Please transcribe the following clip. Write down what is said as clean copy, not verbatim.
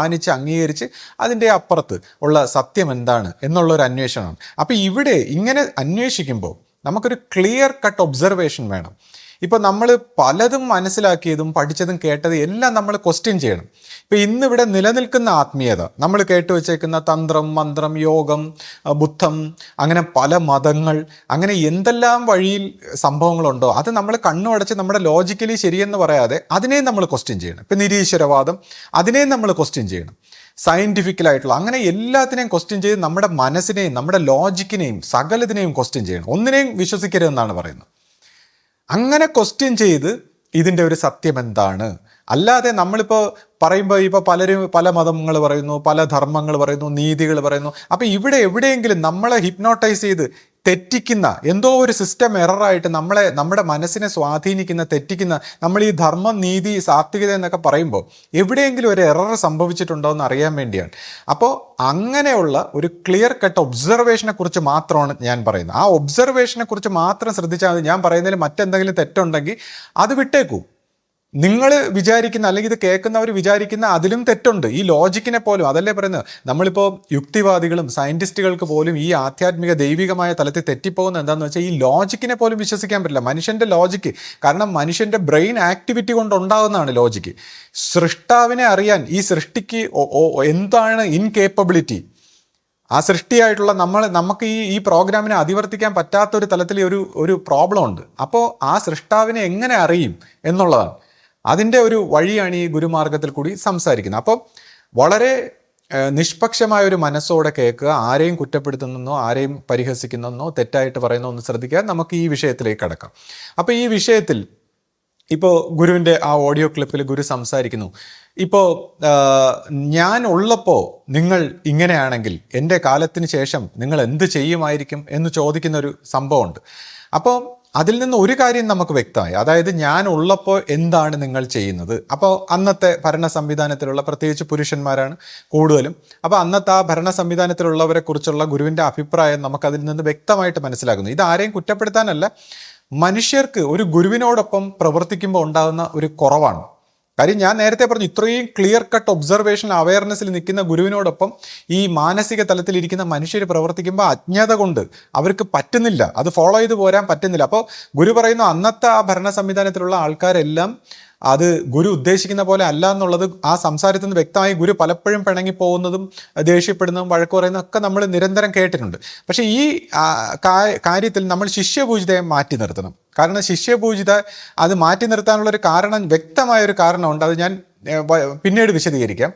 മാനിച്ച് അംഗീകരിച്ച് അതിൻ്റെ അപ്പുറത്ത് ഉള്ള സത്യം എന്താണ് എന്നുള്ളൊരു അന്വേഷണമാണ്. അപ്പോൾ ഇവിടെ ഇങ്ങനെ അന്വേഷിക്കുമ്പോൾ നമുക്കൊരു ക്ലിയർ കട്ട് ഒബ്സർവേഷൻ വേണം. ഇപ്പോൾ നമ്മൾ പലതും മനസ്സിലാക്കിയതും പഠിച്ചതും കേട്ടതും എല്ലാം നമ്മൾ ക്വസ്റ്റ്യൻ ചെയ്യണം. ഇപ്പോൾ ഇന്നിവിടെ നിലനിൽക്കുന്ന ആത്മീയത, നമ്മൾ കേട്ടുവച്ചേക്കുന്ന തന്ത്രം, മന്ത്രം, യോഗം, ബുദ്ധം, അങ്ങനെ പല മതങ്ങൾ, അങ്ങനെ എന്തെല്ലാം വഴിയിൽ സംഭവങ്ങളുണ്ടോ അത് നമ്മൾ കണ്ണുടച്ച് നമ്മുടെ ലോജിക്കലി ശരിയെന്ന് പറയാതെ അതിനെയും നമ്മൾ ക്വസ്റ്റ്യൻ ചെയ്യണം. ഇപ്പം നിരീശ്വരവാദം, അതിനെയും നമ്മൾ ക്വസ്റ്റ്യൻ ചെയ്യണം. സയൻറ്റിഫിക്കലായിട്ടുള്ള അങ്ങനെ എല്ലാത്തിനെയും ക്വസ്റ്റ്യൻ ചെയ്ത് നമ്മുടെ മനസ്സിനെയും നമ്മുടെ ലോജിക്കിനെയും സകലതിനെയും ക്വസ്റ്റ്യൻ ചെയ്യണം. ഒന്നിനെയും വിശ്വസിക്കരുതെന്നാണ് പറയുന്നത്. അങ്ങനെ ക്വസ്റ്റ്യൻ ചെയ്ത് ഇതിൻ്റെ ഒരു സത്യം എന്താണ്, അല്ലാതെ നമ്മളിപ്പോൾ പറയുമ്പോൾ ഇപ്പോൾ പലരും പല മതങ്ങൾ പറയുന്നു, പല ധർമ്മങ്ങൾ പറയുന്നു, നീതികൾ പറയുന്നു. അപ്പോൾ ഇവിടെ എവിടെയെങ്കിലും നമ്മളെ ഹിപ്നോട്ടൈസ് ചെയ്ത് തെറ്റിക്കുന്ന എന്തോ ഒരു സിസ്റ്റം എററായിട്ട് നമ്മുടെ മനസ്സിനെ സ്വാധീനിക്കുന്ന, തെറ്റിക്കുന്ന, നമ്മൾ ഈ ധർമ്മം, നീതി, സാത്വികത എന്നൊക്കെ പറയുമ്പോൾ എവിടെയെങ്കിലും ഒരു എറർ സംഭവിച്ചിട്ടുണ്ടോ എന്ന് അറിയാൻ വേണ്ടിയാണ്. അപ്പോൾ അങ്ങനെയുള്ള ഒരു ക്ലിയർ കട്ട് ഒബ്സർവേഷനെ കുറിച്ച് മാത്രമാണ് ഞാൻ പറയുന്നത്. ആ ഒബ്സർവേഷനെ കുറിച്ച് മാത്രം ശ്രദ്ധിച്ചാൽ മതി. ഞാൻ പറയുന്നതിൽ മറ്റെന്തെങ്കിലും തെറ്റുണ്ടെങ്കിൽ അത് വിട്ടേക്കൂ. നിങ്ങൾ വിചാരിക്കുന്ന, അല്ലെങ്കിൽ ഇത് കേൾക്കുന്നവർ വിചാരിക്കുന്ന അതിലും തെറ്റുണ്ട്. ഈ ലോജിക്കിനെ പോലും, അതല്ലേ പറയുന്നത്, നമ്മളിപ്പോൾ യുക്തിവാദികളും സയൻറ്റിസ്റ്റുകൾക്ക് പോലും ഈ ആധ്യാത്മിക ദൈവികമായ തലത്തിൽ തെറ്റിപ്പോകുന്ന എന്താണെന്ന് വെച്ചാൽ ഈ ലോജിക്കിനെ പോലും വിശ്വസിക്കാൻ പറ്റില്ല. മനുഷ്യൻ്റെ ലോജിക്ക്, കാരണം മനുഷ്യൻ്റെ ബ്രെയിൻ ആക്ടിവിറ്റി കൊണ്ടുണ്ടാകുന്നതാണ് ലോജിക്ക്. സൃഷ്ടാവിനെ അറിയാൻ, ഈ സൃഷ്ടിക്ക് എന്താണ് ഇൻകേപ്പബിലിറ്റി, ആ സൃഷ്ടിയായിട്ടുള്ള നമുക്ക് ഈ പ്രോഗ്രാമിനെ അതിവർത്തിക്കാൻ പറ്റാത്തൊരു തലത്തിൽ ഒരു പ്രോബ്ലം ഉണ്ട്. അപ്പോൾ ആ സൃഷ്ടാവിനെ എങ്ങനെ അറിയും എന്നുള്ളതാണ്. അതിൻ്റെ ഒരു വഴിയാണ് ഈ ഗുരുമാർഗത്തിൽ കൂടി സംസാരിക്കുന്നത്. അപ്പോൾ വളരെ നിഷ്പക്ഷമായ ഒരു മനസ്സോടെ കേൾക്കുക. ആരെയും കുറ്റപ്പെടുത്തുന്നെന്നോ ആരെയും പരിഹസിക്കുന്നെന്നോ തെറ്റായിട്ട് പറയുന്നോ ഒന്ന് ശ്രദ്ധിക്കുക. നമുക്ക് ഈ വിഷയത്തിലേക്ക് കടക്കാം. അപ്പോൾ ഈ വിഷയത്തിൽ ഇപ്പോൾ ഗുരുവിൻ്റെ ആ ഓഡിയോ ക്ലിപ്പിൽ ഗുരു സംസാരിക്കുന്നു. ഇപ്പോൾ ഞാൻ ഉള്ളപ്പോൾ നിങ്ങൾ ഇങ്ങനെയാണെങ്കിൽ എൻ്റെ കാലത്തിന് ശേഷം നിങ്ങൾ എന്ത് ചെയ്യുമായിരിക്കും എന്ന് ചോദിക്കുന്ന ഒരു സംഭവമുണ്ട്. അപ്പോൾ അതിൽ നിന്ന് ഒരു കാര്യം നമുക്ക് വ്യക്തമായി, അതായത് ഞാൻ ഉള്ളപ്പോൾ എന്താണ് നിങ്ങൾ ചെയ്യുന്നത്. അപ്പോൾ അന്നത്തെ ഭരണ സംവിധാനത്തിലുള്ള, പ്രത്യേകിച്ച് പുരുഷന്മാരാണ് കൂടുതലും, അപ്പോൾ അന്നത്തെ ആ ഭരണ സംവിധാനത്തിലുള്ളവരെ കുറിച്ചുള്ള ഗുരുവിൻ്റെ അഭിപ്രായം നമുക്കതിൽ നിന്ന് വ്യക്തമായിട്ട് മനസ്സിലാക്കുന്നു. ഇത് ആരെയും കുറ്റപ്പെടുത്താനല്ല, മനുഷ്യർക്ക് ഒരു ഗുരുവിനോടൊപ്പം പ്രവർത്തിക്കുമ്പോൾ ഉണ്ടാകുന്ന ഒരു കുറവാണ്. കാര്യം ഞാൻ നേരത്തെ പറഞ്ഞു, ഇത്രയും ക്ലിയർ കട്ട് ഒബ്സർവേഷൻ അവയർനെസ്സിൽ നിൽക്കുന്ന ഗുരുവിനോടൊപ്പം ഈ മാനസിക തലത്തിലിരിക്കുന്ന മനുഷ്യർ പ്രവർത്തിക്കുമ്പോൾ അജ്ഞത കൊണ്ട് അവർക്ക് പറ്റുന്നില്ല, അത് ഫോളോ ചെയ്ത് പോരാൻ പറ്റുന്നില്ല. അപ്പോൾ ഗുരു പറയുന്നു, അന്നത്തെ ആ ഭരണ സംവിധാനത്തിലുള്ള ആൾക്കാരെല്ലാം അത് ഗുരു ഉദ്ദേശിക്കുന്ന പോലെ അല്ല എന്നുള്ളത് ആ സംസാരത്തിൽ നിന്ന് വ്യക്തമായി. ഗുരു പലപ്പോഴും പിണങ്ങി പോകുന്നതും ദേഷ്യപ്പെടുന്നതും വഴക്ക് പറയുന്നതും ഒക്കെ നമ്മൾ നിരന്തരം കേട്ടിട്ടുണ്ട്. പക്ഷേ ഈ കാര്യത്തിൽ നമ്മൾ ശിഷ്യപൂജിതയെ മാറ്റി നിർത്തണം. കാരണം ശിഷ്യപൂജിത അത് മാറ്റി നിർത്താനുള്ളൊരു കാരണം, വ്യക്തമായൊരു കാരണമുണ്ട്. അത് ഞാൻ പിന്നീട് വിശദീകരിക്കാം.